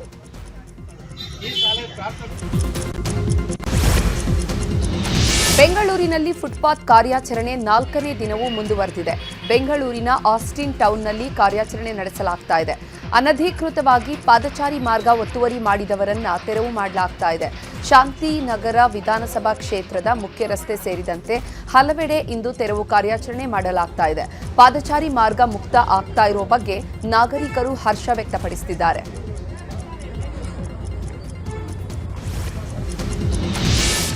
Speaker 1: ಬೆಂಗಳೂರಿನಲ್ಲಿ ಫುಟ್ಪಾತ್ ಕಾರ್ಯಾಚರಣೆ 4ನೇ ದಿನವೂ ಮುಂದುವರೆದಿದೆ. ಬೆಂಗಳೂರಿನ ಆಸ್ಟಿನ್ ಟೌನ್ನಲ್ಲಿ ಕಾರ್ಯಾಚರಣೆ ನಡೆಸಲಾಗ್ತಾ ಇದೆ. ಅನಧಿಕೃತವಾಗಿ ಪಾದಚಾರಿ ಮಾರ್ಗ ಒತ್ತುವರಿ ಮಾಡಿದವರನ್ನ ತೆರವು ಮಾಡಲಾಗ್ತಾ ಇದೆ. ಶಾಂತಿನಗರ ವಿಧಾನಸಭಾ ಕ್ಷೇತ್ರದ ಮುಖ್ಯ ರಸ್ತೆ ಸೇರಿದಂತೆ ಹಲವೆಡೆ ಇಂದು ತೆರವು ಕಾರ್ಯಾಚರಣೆ ಮಾಡಲಾಗ್ತಾ ಇದೆ. ಪಾದಚಾರಿ ಮಾರ್ಗ ಮುಕ್ತ ಆಗ್ತಾ ಇರೋ ಬಗ್ಗೆ ನಾಗರಿಕರು ಹರ್ಷ ವ್ಯಕ್ತಪಡಿಸುತ್ತಿದ್ದಾರೆ.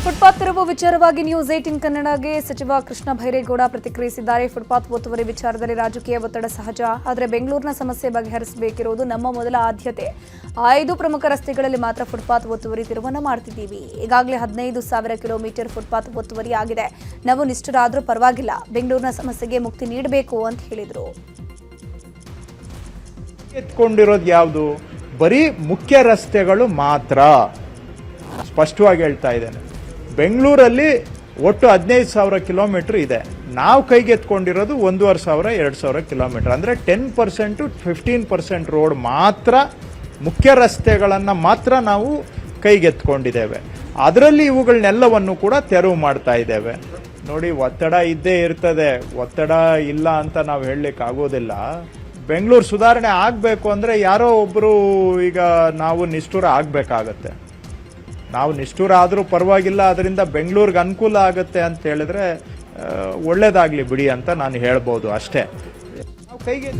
Speaker 2: ಫುಟ್ಪಾತ್ ತೆರವು ವಿಚಾರವಾಗಿ ನ್ಯೂಸ್ 18 ಕನ್ನಡಗೆ ಸಚಿವ ಕೃಷ್ಣ ಬೈರೇಗೌಡ ಪ್ರತಿಕ್ರಿಯಿಸಿದ್ದಾರೆ. ಫುಟ್ಪಾತ್ ಒತ್ತುವರಿ ವಿಚಾರದಲ್ಲಿ ರಾಜಕೀಯ ಒತ್ತಡ ಸಹಜ, ಆದರೆ ಬೆಂಗಳೂರಿನ ಸಮಸ್ಯೆ ಬಗೆಹರಿಸಬೇಕಿರುವುದು ನಮ್ಮ ಮೊದಲ ಆದ್ಯತೆ. 5 ಪ್ರಮುಖ ರಸ್ತೆಗಳಲ್ಲಿ ಮಾತ್ರ ಫುಟ್ಪಾತ್ ಒತ್ತುವರಿ ತೆರವನ್ನು ಮಾಡ್ತಿದ್ದೀವಿ. ಈಗಾಗಲೇ 15,000 ಕಿಲೋಮೀಟರ್ ಫುಟ್ಪಾತ್ ಒತ್ತುವರಿ ಆಗಿದೆ. ನಾವು ನಿಷ್ಠರಾದರೂ ಪರವಾಗಿಲ್ಲ, ಬೆಂಗಳೂರಿನ ಸಮಸ್ಯೆಗೆ ಮುಕ್ತಿ ನೀಡಬೇಕು ಅಂತ ಹೇಳಿದರು.
Speaker 10: ಎತ್ಕೊಂಡಿರೋದು ಯಾವುದು? ಬರೀ ಮುಖ್ಯ ರಸ್ತೆಗಳು ಮಾತ್ರ. ಸ್ಪಷ್ಟವಾಗಿ ಹೇಳ್ತಾ ಇದ್ದೇನೆ, ಬೆಂಗಳೂರಲ್ಲಿ ಒಟ್ಟು 15,000 ಕಿಲೋಮೀಟರ್ ಇದೆ. ನಾವು ಕೈಗೆತ್ಕೊಂಡಿರೋದು 1,500-2,000 ಕಿಲೋಮೀಟರ್. ಅಂದರೆ 10% to 15% ರೋಡ್ ಮಾತ್ರ, ಮುಖ್ಯ ರಸ್ತೆಗಳನ್ನು ಮಾತ್ರ ನಾವು ಕೈಗೆತ್ಕೊಂಡಿದ್ದೇವೆ. ಅದರಲ್ಲಿ ಇವುಗಳನ್ನೆಲ್ಲವನ್ನು ಕೂಡ ತೆರವು ಮಾಡ್ತಾ ಇದ್ದೇವೆ. ನೋಡಿ, ಒತ್ತಡ ಇದ್ದೇ ಇರ್ತದೆ, ಒತ್ತಡ ಇಲ್ಲ ಅಂತ ನಾವು ಹೇಳಲಿಕ್ಕೆ ಆಗೋದಿಲ್ಲ. ಬೆಂಗಳೂರು ಸುಧಾರಣೆ ಆಗಬೇಕು ಅಂದರೆ ಯಾರೋ ಒಬ್ಬರು ಈಗ ನಾವು ನಿಷ್ಠುರ ಆಗಬೇಕಾಗತ್ತೆ. ನಾವು ನಿಷ್ಠುರ ಆದರೂ ಪರವಾಗಿಲ್ಲ, ಅದರಿಂದ ಬೆಂಗಳೂರಿಗೆ ಅನುಕೂಲ ಆಗುತ್ತೆ ಅಂತ ಹೇಳಿದ್ರೆ ಒಳ್ಳೇದಾಗಲಿ ಬಿಡಿ ಅಂತ ನಾನು ಹೇಳ್ಬೋದು ಅಷ್ಟೇ. ಕೈಗೆ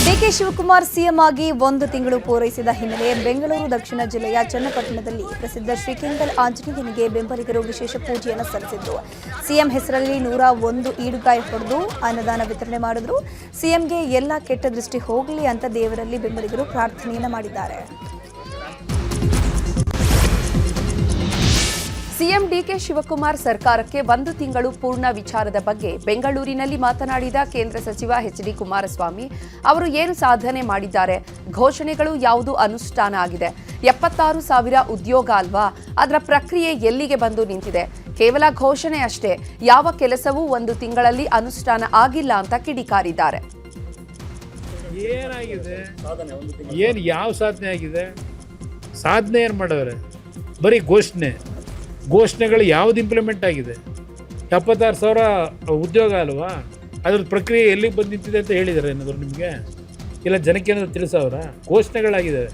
Speaker 2: ಡಿಕೆ ಶಿವಕುಮಾರ್ ಸಿಎಂ ಆಗಿ 1 ತಿಂಗಳು ಪೂರೈಸಿದ ಹಿನ್ನೆಲೆ ಬೆಂಗಳೂರು ದಕ್ಷಿಣ ಜಿಲ್ಲೆಯ ಚನ್ನಪಟ್ಟಣದಲ್ಲಿ ಪ್ರಸಿದ್ಧ ಶ್ರೀಕೆಂಗಲ್ ಆಂಜನೇಯನಿಗೆ ಬೆಂಬಲಿಗರು ವಿಶೇಷ ಪೂಜೆಯನ್ನು ಸಲ್ಲಿಸಿದ್ರು. ಸಿಎಂ ಹೆಸರಲ್ಲಿ 101 ಈಡುಗಾಯಿ ಹೊಡೆದು ಅನ್ನದಾನ ವಿತರಣೆ ಮಾಡಿದ್ರು. ಸಿಎಂಗೆ ಎಲ್ಲ ಕೆಟ್ಟ ದೃಷ್ಟಿ ಹೋಗಲಿ ಅಂತ ದೇವರಲ್ಲಿ ಬೆಂಬಲಿಗರು ಪ್ರಾರ್ಥನೆಯನ್ನ ಮಾಡಿದ್ದಾರೆ.
Speaker 1: ಸಿಎಂ ಡಿಕೆ ಶಿವಕುಮಾರ್ ಸರ್ಕಾರಕ್ಕೆ 1 ತಿಂಗಳು ಪೂರ್ಣ ವಿಚಾರದ ಬಗ್ಗೆ ಬೆಂಗಳೂರಿನಲ್ಲಿ ಮಾತನಾಡಿದ ಕೇಂದ್ರ ಸಚಿವ ಎಚ್.ಡಿ. ಕುಮಾರಸ್ವಾಮಿ ಅವರು ಏನು ಸಾಧನೆ ಮಾಡಿದ್ದಾರೆ, ಘೋಷಣೆಗಳು ಯಾವುದು ಅನುಷ್ಠಾನ ಆಗಿದೆ, 76,000 ಉದ್ಯೋಗ ಅಲ್ವಾ, ಅದರ ಪ್ರಕ್ರಿಯೆ ಎಲ್ಲಿಗೆ ಬಂದು ನಿಂತಿದೆ, ಕೇವಲ ಘೋಷಣೆ ಅಷ್ಟೇ, ಯಾವ ಕೆಲಸವೂ 1 ತಿಂಗಳಲ್ಲಿ ಅನುಷ್ಠಾನ ಆಗಿಲ್ಲ ಅಂತ ಕಿಡಿಕಾರಿದ್ದಾರೆ.
Speaker 7: ಏನಾಗಿದೆ, ಯಾವ ಸಾಧನೆ ಆಗಿದೆ? ಸಾಧನೆ ಏನು ಮಾಡಿದ್ರೆ ಬರೀ ಘೋಷಣೆಗಳು ಯಾವ್ದು ಇಂಪ್ಲಿಮೆಂಟ್ ಆಗಿದೆ? 76,000 ಉದ್ಯೋಗ ಅಲ್ವಾ, ಅದ್ರದ್ದು ಪ್ರಕ್ರಿಯೆ ಎಲ್ಲಿಗೆ ಬಂದು ನಿಂತಿದೆ ಅಂತ ಹೇಳಿದ್ದಾರೆ ಏನಾದರೂ ನಿಮಗೆ? ಇಲ್ಲ ಜನಕ್ಕೆ ಏನಾದರೂ ತಿಳಿಸೋರ? ಘೋಷಣೆಗಳಾಗಿದ್ದಾವೆ.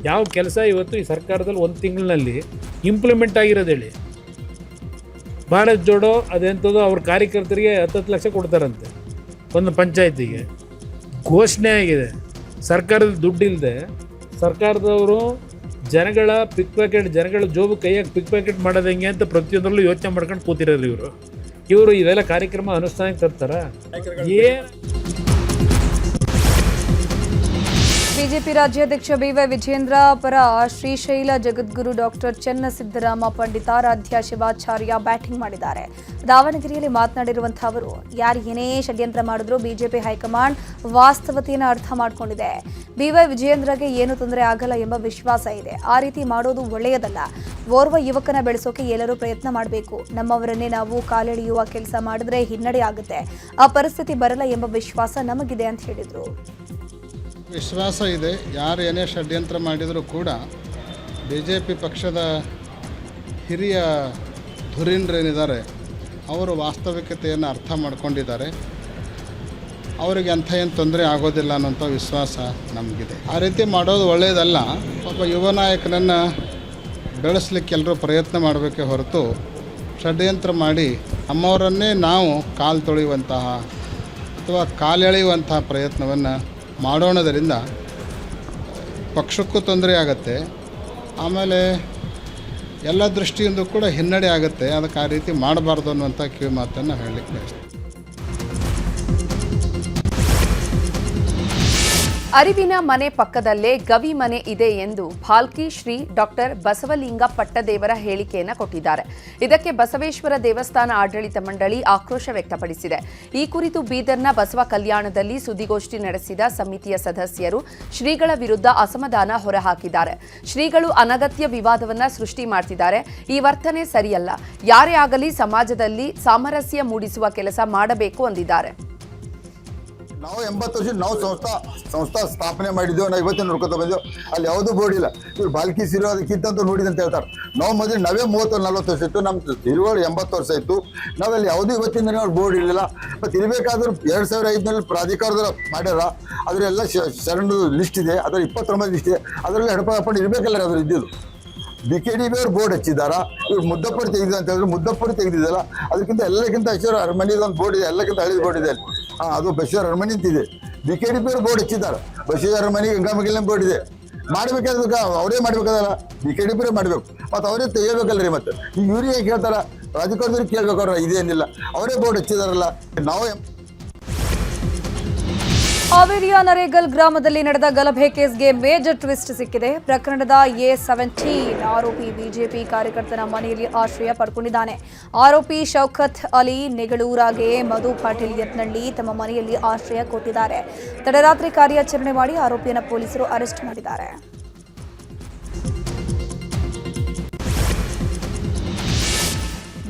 Speaker 7: ಯಾವ ಕೆಲಸ ಇವತ್ತು ಈ ಸರ್ಕಾರದಲ್ಲಿ 1 ತಿಂಗಳಿನಲ್ಲಿ ಇಂಪ್ಲಿಮೆಂಟ್ ಆಗಿರೋದು ಹೇಳಿ? ಭಾರತ್ ಜೋಡೋ ಅದೆಂಥದ್ದು ಅವ್ರ ಕಾರ್ಯಕರ್ತರಿಗೆ 10 ಲಕ್ಷ ಕೊಡ್ತಾರಂತೆ ಒಂದು ಪಂಚಾಯತಿಗೆ. ಘೋಷಣೆ ಆಗಿದೆ. ಸರ್ಕಾರದ ದುಡ್ಡಿಲ್ಲದೆ ಸರ್ಕಾರದವರು ಜನಗಳ ಪಿಕ್ ಪ್ಯಾಕೆಟ್, ಜನಗಳ ಜೋಬು ಕೈಯಾಗಿ ಪಿಕ್ ಪ್ಯಾಕೆಟ್ ಮಾಡೋದು ಹೆಂಗೆ ಅಂತ ಪ್ರತಿಯೊಂದರಲ್ಲೂ ಯೋಚನೆ ಮಾಡ್ಕೊಂಡು ಕೂತಿರೋರು ಇವರು ಇವೆಲ್ಲ ಕಾರ್ಯಕ್ರಮ ಅನುಷ್ಠಾನಕ್ಕೆ ತರ್ತಾರ?
Speaker 2: ಬಿಜೆಪಿ ರಾಜ್ಯಾಧ್ಯಕ್ಷ ಬಿವೈ ವಿಜೇಂದ್ರ ಪರ ಶ್ರೀಶೈಲ ಜಗದ್ಗುರು ಡಾಕ್ಟರ್ ಚನ್ನಸಿದ್ದರಾಮ ಪಂಡಿತಾರಾಧ್ಯ ಶಿವಾಚಾರ್ಯ ಬ್ಯಾಟಿಂಗ್ ಮಾಡಿದ್ದಾರೆ. ದಾವಣಗೆರೆಯಲ್ಲಿ ಮಾತನಾಡಿರುವಂತಹ ಅವರು, ಯಾರು ಏನೇ ಷಡ್ಯಂತ್ರ ಮಾಡಿದ್ರು ಬಿಜೆಪಿ ಹೈಕಮಾಂಡ್ ವಾಸ್ತವತೆಯನ್ನು ಅರ್ಥ ಮಾಡಿಕೊಂಡಿದೆ. ಬಿವೈ ವಿಜೇಂದ್ರಗೆ ಏನು ತೊಂದರೆ ಆಗಲ್ಲ ಎಂಬ ವಿಶ್ವಾಸ ಇದೆ. ಆ ರೀತಿ ಮಾಡೋದು ಒಳ್ಳೆಯದಲ್ಲ. ಓರ್ವ ಯುವಕನ ಬೆಳೆಸೋಕೆ ಎಲ್ಲರೂ ಪ್ರಯತ್ನ ಮಾಡಬೇಕು. ನಮ್ಮವರನ್ನೇ ನಾವು ಕಾಲೆಳೆಯುವ ಕೆಲಸ ಮಾಡಿದ್ರೆ ಹಿನ್ನಡೆ ಆಗುತ್ತೆ. ಆ ಪರಿಸ್ಥಿತಿ ಬರಲ್ಲ ಎಂಬ ವಿಶ್ವಾಸ ನಮಗಿದೆ ಅಂತ ಹೇಳಿದರು.
Speaker 11: ವಿಶ್ವಾಸ ಇದೆ. ಯಾರು ಏನೇ ಷಡ್ಯಂತ್ರ ಮಾಡಿದರೂ ಕೂಡ ಬಿ ಜೆ ಪಿ ಪಕ್ಷದ ಹಿರಿಯ ಧುರೀಣರೇನಿದ್ದಾರೆ ಅವರು ವಾಸ್ತವಿಕತೆಯನ್ನು ಅರ್ಥ ಮಾಡ್ಕೊಂಡಿದ್ದಾರೆ. ಅವರಿಗೆ ಅಂಥ ಏನು ತೊಂದರೆ ಆಗೋದಿಲ್ಲ ಅನ್ನೋಂಥ ವಿಶ್ವಾಸ ನಮಗಿದೆ. ಆ ರೀತಿ ಮಾಡೋದು ಒಳ್ಳೆಯದಲ್ಲ. ಒಬ್ಬ ಯುವ ನಾಯಕನನ್ನು ಬೆಳೆಸಲಿಕ್ಕೆ ಎಲ್ಲರೂ ಪ್ರಯತ್ನ ಮಾಡಬೇಕೇ ಹೊರತು ಷಡ್ಯಂತ್ರ ಮಾಡಿ ನಮ್ಮವರನ್ನೇ ನಾವು ಕಾಲು ತೊಳೆಯುವಂತಹ ಅಥವಾ ಕಾಲೆಳೆಯುವಂತಹ ಪ್ರಯತ್ನವನ್ನು ಮಾಡೋಣದರಿಂದ ಪಕ್ಷಕ್ಕೂ ತೊಂದರೆ ಆಗುತ್ತೆ, ಆಮೇಲೆ ಎಲ್ಲ ದೃಷ್ಟಿಯಿಂದ ಕೂಡ ಹಿನ್ನಡೆ ಆಗುತ್ತೆ. ಅದಕ್ಕೆ ಆ ರೀತಿ ಮಾಡಬಾರ್ದು ಅನ್ನುವಂಥ ಕಿವಿ ಮಾತನ್ನು ಹೇಳಲಿಕ್ಕೆ ಬಯಸ್ತೀನಿ.
Speaker 1: ಅರಿವಿನ ಮನೆ ಪಕ್ಕದಲ್ಲೇ ಗವಿ ಮನೆ ಇದೆ ಎಂದು ಭಾಲ್ಕಿ ಶ್ರೀ ಡಾಕ್ಟರ್ ಬಸವಲಿಂಗ ಪಟ್ಟದೇವರ ಹೇಳಿಕೆಯನ್ನು ಕೊಟ್ಟಿದ್ದಾರೆ. ಇದಕ್ಕೆ ಬಸವೇಶ್ವರ ದೇವಸ್ಥಾನ ಆಡಳಿತ ಮಂಡಳಿ ಆಕ್ರೋಶ ವ್ಯಕ್ತಪಡಿಸಿದೆ. ಈ ಕುರಿತು ಬೀದರ್ನ ಬಸವ ಕಲ್ಯಾಣದಲ್ಲಿ ಸುದ್ದಿಗೋಷ್ಠಿ ನಡೆಸಿದ ಸಮಿತಿಯ ಸದಸ್ಯರು ಶ್ರೀಗಳ ವಿರುದ್ಧ ಅಸಮಾಧಾನ ಹೊರಹಾಕಿದ್ದಾರೆ. ಶ್ರೀಗಳು ಅನಗತ್ಯ ವಿವಾದವನ್ನ ಸೃಷ್ಟಿ ಮಾಡ್ತಿದ್ದಾರೆ. ಈ ವರ್ತನೆ ಸರಿಯಲ್ಲ. ಯಾರೇ ಆಗಲಿ ಸಮಾಜದಲ್ಲಿ ಸಾಮರಸ್ಯ ಮೂಡಿಸುವ ಕೆಲಸ ಮಾಡಬೇಕು ಅಂದಿದ್ದಾರೆ.
Speaker 12: ನಾವು 80 ವರ್ಷ ನಾವು ಸಂಸ್ಥಾ ಸ್ಥಾಪನೆ ಮಾಡಿದ್ದೆವು. ನಾವು ಇವತ್ತಿನ ನೋಡ್ಕೊತಾ ಬಂದೆವು. ಅಲ್ಲಿ ಯಾವುದೂ ಬೋರ್ಡ್ ಇಲ್ಲ. ಇವ್ರು ಬಾಲ್ಕಿ ಸಿರೋ ಅದಕ್ಕಿಂತಂತೂ ನೋಡಿದೆ ಅಂತ ಹೇಳ್ತಾರೆ. ನಾವು ಮೊದಲು ನಾವೇ 30-40 ವರ್ಷ ಇತ್ತು. ನಮ್ಮ ತಿರುಗಳು 80 ವರ್ಷ ಇತ್ತು. ನಾವಲ್ಲಿ ಯಾವುದೂ ಇವತ್ತಿನ ಬೋರ್ಡ್ ಇರಲಿಲ್ಲ. ಮತ್ತು ಇರಬೇಕಾದ್ರೂ 2005ನಲ್ಲಿ ಪ್ರಾಧಿಕಾರದವರು ಮಾಡ್ಯಾರ. ಅದರೆಲ್ಲ ಶರಣು ಲಿಸ್ಟ್ ಇದೆ. ಅದರ 29 ಲಿಸ್ಟ್ ಇದೆ. ಅದರಲ್ಲಿ ಹಡಪಡಿ ಇರಬೇಕಲ್ಲ ಅದ್ರ ಇದ್ದಿದ್ದು. BKDB ಅವರು ಬೋರ್ಡ್ ಹಚ್ಚಿದ್ದಾರ. ಇವ್ರು ಮುದ್ದಪ್ಪಡಿ ತೆಗೆದಿದೆ ಅಂತ ಹೇಳಿದ್ರು. ಮುದ್ದಪ್ಪಡಿ ತೆಗೆದಿದ್ದಲ್ಲ. ಅದಕ್ಕಿಂತ ಎಲ್ಲಕ್ಕಿಂತ ಬಸವೇಶ್ವರ ಅರಮನೆದು ಒಂದು ಬೋರ್ಡ್ ಇದೆ. ಎಲ್ಲಕ್ಕಿಂತ ಹಳೆದ ಬೋರ್ಡ್ ಇದೆ ಅಲ್ಲಿ. ಅದು ಬಸವೇಶ್ವರ ಅರಮನೆ ಅಂತಿದೆ. BKDB ಅವರು ಬೋರ್ಡ್ ಹಚ್ಚಿದ್ದಾರೆ. ಬಸವೇಶ್ವರ ಅರಮನೆ ಗಂಗಾಮಗಿಲಿನ ಬೋರ್ಡ್ ಇದೆ. ಮಾಡಬೇಕಾದ್ರೆ ಅವರೇ ಮಾಡ್ಬೇಕಾದಲ್ಲ. BKDB ಅವರೇ ಮಾಡಬೇಕು. ಮತ್ತು ಅವರೇ ತೆಗಿಬೇಕಲ್ರಿ. ಮತ್ತೆ ಈಗ ಇವ್ರಿಗೆ ಹೇಗೆ ಹೇಳ್ತಾರ? ರಾಜಕಾರಣದವ್ರಿಗೆ ಕೇಳ್ಬೇಕು. ಅವ್ರ ಇದೇನಿಲ್ಲ, ಅವರೇ ಬೋರ್ಡ್ ಹಚ್ಚಿದಾರಲ್ಲ. ನಾವು
Speaker 2: ಹಾವೇರಿಯ ನರೇಗಲ್ ಗ್ರಾಮದಲ್ಲಿ ನಡೆದ ಗಲಭೆ ಕೇಸ್ಗೆ ಮೇಜರ್ ಟ್ವಿಸ್ಟ್ ಸಿಕ್ಕಿದೆ. ಪ್ರಕರಣದ A17 ಆರೋಪಿ ಬಿಜೆಪಿ ಕಾರ್ಯಕರ್ತನ ಮನೆಯಲ್ಲಿ ಆಶ್ರಯ ಪಡ್ಕೊಂಡಿದ್ದಾನೆ. ಆರೋಪಿ ಶೌಕತ್ ಅಲಿ ನೆಗಳೂರಾಗೆ ಮಧು ಪಾಟೀಲ್ ಯತ್ನಳ್ಳಿ ತಮ್ಮ ಮನೆಯಲ್ಲಿ ಆಶ್ರಯ ಕೊಟ್ಟಿದ್ದಾರೆ. ತಡರಾತ್ರಿ ಕಾರ್ಯಾಚರಣೆ ಮಾಡಿ ಆರೋಪಿಯನ್ನು ಪೊಲೀಸರು ಅರೆಸ್ಟ್ ಮಾಡಿದ್ದಾರೆ.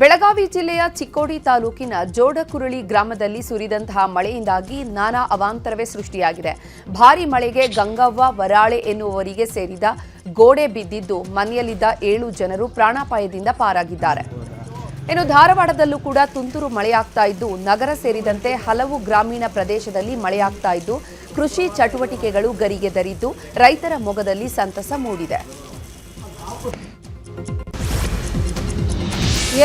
Speaker 1: ಬೆಳಗಾವಿ ಜಿಲ್ಲೆಯ ಚಿಕ್ಕೋಡಿ ತಾಲೂಕಿನ ಜೋಡಕುರಳಿ ಗ್ರಾಮದಲ್ಲಿ ಸುರಿದಂತಹ ಮಳೆಯಿಂದಾಗಿ ನಾನಾ ಅವಾಂತರವೇ ಸೃಷ್ಟಿಯಾಗಿದೆ. ಭಾರೀ ಮಳೆಗೆ ಗಂಗವ್ವ ವರಾಳೆ ಎನ್ನುವವರಿಗೆ ಸೇರಿದ ಗೋಡೆ ಬಿದ್ದಿದ್ದು ಮನೆಯಲ್ಲಿದ್ದ 7 ಜನರು ಪ್ರಾಣಾಪಾಯದಿಂದ ಪಾರಾಗಿದ್ದಾರೆ. ಇನ್ನು ಧಾರವಾಡದಲ್ಲೂ ಕೂಡ ತುಂತುರು ಮಳೆಯಾಗ್ತಾ ಇದ್ದು ನಗರ ಸೇರಿದಂತೆ ಹಲವು ಗ್ರಾಮೀಣ ಪ್ರದೇಶದಲ್ಲಿ ಮಳೆಯಾಗ್ತಾ ಇದ್ದು ಕೃಷಿ ಚಟುವಟಿಕೆಗಳು ಗರಿಗೆದರಿದ್ದು ರೈತರ ಮೊಗದಲ್ಲಿ ಸಂತಸ ಮೂಡಿದೆ.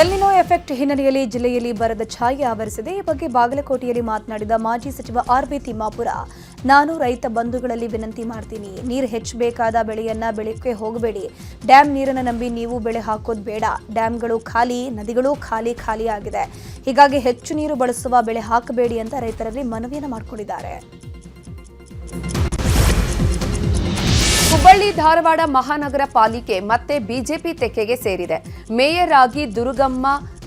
Speaker 2: ಎಲ್ನಿನೋ ಎಫೆಕ್ಟ್ ಹಿನ್ನೆಲೆಯಲ್ಲಿ ಜಿಲ್ಲೆಯಲ್ಲಿ ಬರದ ಛಾಯೆ ಆವರಿಸಿದೆ. ಈ ಬಗ್ಗೆ ಬಾಗಲಕೋಟೆಯಲ್ಲಿ ಮಾತನಾಡಿದ ಮಾಜಿ ಸಚಿವ RB ತಿಮ್ಮಾಪುರ, ನಾನು ರೈತ ಬಂಧುಗಳಲ್ಲಿ ವಿನಂತಿ ಮಾಡ್ತೀನಿ, ನೀರು ಹೆಚ್ಚಬೇಕಾದ ಬೆಳೆಯನ್ನ ಬೆಳೆಯೋಕೆ ಹೋಗಬೇಡಿ. ಡ್ಯಾಮ್ ನೀರನ್ನು ನಂಬಿ ನೀವು ಬೆಳೆ ಹಾಕೋದು ಬೇಡ. ಡ್ಯಾಮ್ಗಳು ಖಾಲಿ, ನದಿಗಳು ಖಾಲಿ ಆಗಿದೆ. ಹೀಗಾಗಿ ಹೆಚ್ಚು ನೀರು ಬಳಸುವ ಬೆಳೆ ಹಾಕಬೇಡಿ ಅಂತ ರೈತರಲ್ಲಿ ಮನವಿಯನ್ನು ಮಾಡಿಕೊಂಡಿದ್ದಾರೆ.
Speaker 1: ಹುಬ್ಬಳ್ಳಿ ಧಾರವಾಡ ಮಹಾನಗರ ಪಾಲಿಕೆ ಮತ್ತೆ ಬಿಜೆಪಿ ತೆಕ್ಕೆಗೆ ಸೇರಿದೆ. ಮೇಯರ್ ಆಗಿ ದುರ್ಗಮ್ಮ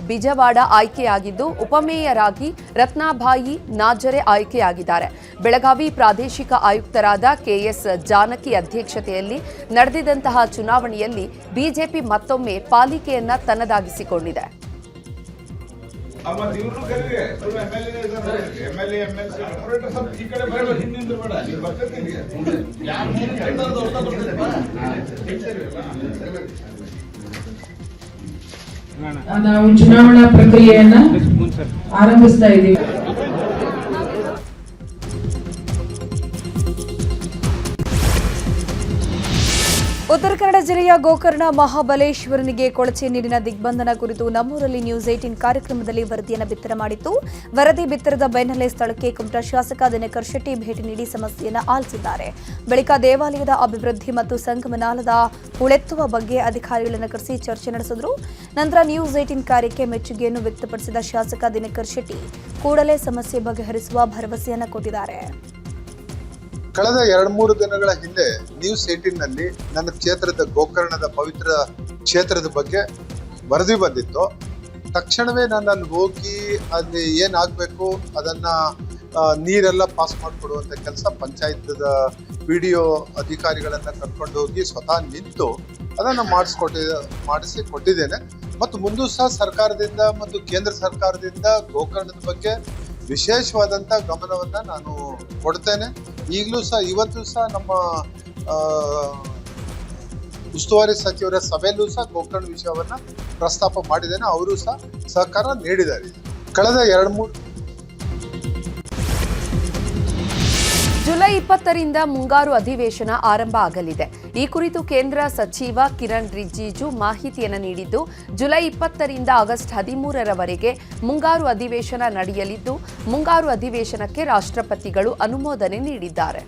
Speaker 1: ಬಿಜವಾಡ ಆಯ್ಕೆಯಾಗಿದ್ದು, ಉಪಮೇಯರ್ ಆಗಿ ರತ್ನಾಬಾಯಿ ನಾಜರೆ ಆಯ್ಕೆಯಾಗಿದ್ದಾರೆ. ಬೆಳಗಾವಿ ಪ್ರಾದೇಶಿಕ ಆಯುಕ್ತರಾದ ಕೆಎಸ್ ಜಾನಕಿ ಅಧ್ಯಕ್ಷತೆಯಲ್ಲಿ ನಡೆದಿದ್ದಂತಹ ಚುನಾವಣೆಯಲ್ಲಿ ಬಿಜೆಪಿ ಮತ್ತೊಮ್ಮೆ ಪಾಲಿಕೆಯನ್ನ ತನ್ನದಾಗಿಸಿಕೊಂಡಿದೆ.
Speaker 13: ನಾವು ಚುನಾವಣಾ ಪ್ರಕ್ರಿಯೆಯನ್ನ ಆರಂಭಿಸ್ತಾ ಇದ್ದೀವಿ.
Speaker 2: ಉತ್ತರ ಕನ್ನಡ ಜಿಲ್ಲೆಯ ಗೋಕರ್ಣ ಮಹಾಬಲೇಶ್ವರನಿಗೆ ಕೊಳಚೆ ನೀರಿನ ದಿಗ್ಬಂಧನ ಕುರಿತು ನಮ್ಮೂರಲ್ಲಿ ನ್ಯೂಸ್ 18 ಕಾರ್ಯಕ್ರಮದಲ್ಲಿ ವರದಿಯನ್ನು ಬಿತ್ತರ ಮಾಡಿತ್ತು. ವರದಿ ಬಿತ್ತರದ ಬೆನ್ನಲ್ಲೇ ಸ್ಥಳಕ್ಕೆ ಕುಮಟಾ ಶಾಸಕ ದಿನಕರ್ ಶೆಟ್ಟಿ ಭೇಟಿ ನೀಡಿ ಸಮಸ್ಯೆಯನ್ನು ಆಲಿಸಿದ್ದಾರೆ. ಬಳಿಕ ದೇವಾಲಯದ ಅಭಿವೃದ್ಧಿ ಮತ್ತು ಸಂಗಮನಾಲದ ಹೂಳೆತ್ತುವ ಬಗ್ಗೆ ಅಧಿಕಾರಿಗಳನ್ನು ಕರೆಸಿ ಚರ್ಚೆ ನಡೆಸಿದರು. ನಂತರ ನ್ಯೂಸ್ 18 ಕಾರ್ಯಕ್ಕೆ ಮೆಚ್ಚುಗೆಯನ್ನು ವ್ಯಕ್ತಪಡಿಸಿದ ಶಾಸಕ ದಿನಕರ್ ಶೆಟ್ಟಿ ಕೂಡಲೇ ಸಮಸ್ಯೆ ಬಗೆಹರಿಸುವ ಭರವಸೆಯನ್ನು ಕೊಟ್ಟಿದ್ದಾರೆ.
Speaker 11: ಕಳೆದ 2-3 ದಿನಗಳ ಹಿಂದೆ ನ್ಯೂಸ್ 18ನಲ್ಲಿ ನನ್ನ ಕ್ಷೇತ್ರದ ಗೋಕರ್ಣದ ಪವಿತ್ರ ಕ್ಷೇತ್ರದ ಬಗ್ಗೆ ವರದಿ ಬಂದಿತ್ತು. ತಕ್ಷಣವೇ ನಾನು ಅಲ್ಲಿ ಹೋಗಿ ಅಲ್ಲಿ ಏನಾಗಬೇಕು ಅದನ್ನ ನೀರೆಲ್ಲ ಪಾಸ್ ಮಾಡಿಕೊಡುವಂಥ ಕೆಲಸ ಪಂಚಾಯತ್ದ PDO ಅಧಿಕಾರಿಗಳನ್ನ ಕರ್ಕೊಂಡು ಹೋಗಿ ಸ್ವತಃ ನಿಂತು ಅದನ್ನು ಮಾಡಿಸಿ ಕೊಟ್ಟಿದ್ದೇನೆ. ಮತ್ತು ಮುಂದೂ ಸಹ ಸರ್ಕಾರದಿಂದ ಮತ್ತು ಕೇಂದ್ರ ಸರ್ಕಾರದಿಂದ ಗೋಕರ್ಣದ ಬಗ್ಗೆ ವಿಶೇಷವಾದಂಥ ಗಮನವನ್ನು ನಾನು ಕೊಡ್ತೇನೆ. ಈಗಲೂ ಸಹ ಇವತ್ತು ಸಹ ನಮ್ಮ ಉಸ್ತುವಾರಿ ಸಚಿವರ ಸಭೆಯಲ್ಲೂ ಸಹ ಗೋಕರ್ಣ ವಿಷಯವನ್ನು ಪ್ರಸ್ತಾಪ ಮಾಡಿದ್ದೇನೆ. ಅವರು ಸಹ ಸಹಕಾರ ನೀಡಿದ್ದಾರೆ. ಕಳೆದ 2-3
Speaker 1: ಜುಲೈ 20ರಿಂದ ಮುಂಗಾರು ಅಧಿವೇಶನ ಆರಂಭ ಆಗಲಿದೆ. ಈ ಕುರಿತು ಕೇಂದ್ರ ಸಚಿವ ಕಿರಣ್ ರಿಜಿಜು ಮಾಹಿತಿಯನ್ನು ನೀಡಿದ್ದು, ಜುಲೈ 20ರಿಂದ ಆಗಸ್ಟ್ 13ರವರೆಗೆ ಮುಂಗಾರು ಅಧಿವೇಶನ ನಡೆಯಲಿದ್ದು, ಮುಂಗಾರು ಅಧಿವೇಶನಕ್ಕೆ ರಾಷ್ಟ್ರಪತಿಗಳು ಅನುಮೋದನೆ ನೀಡಿದ್ದಾರೆ.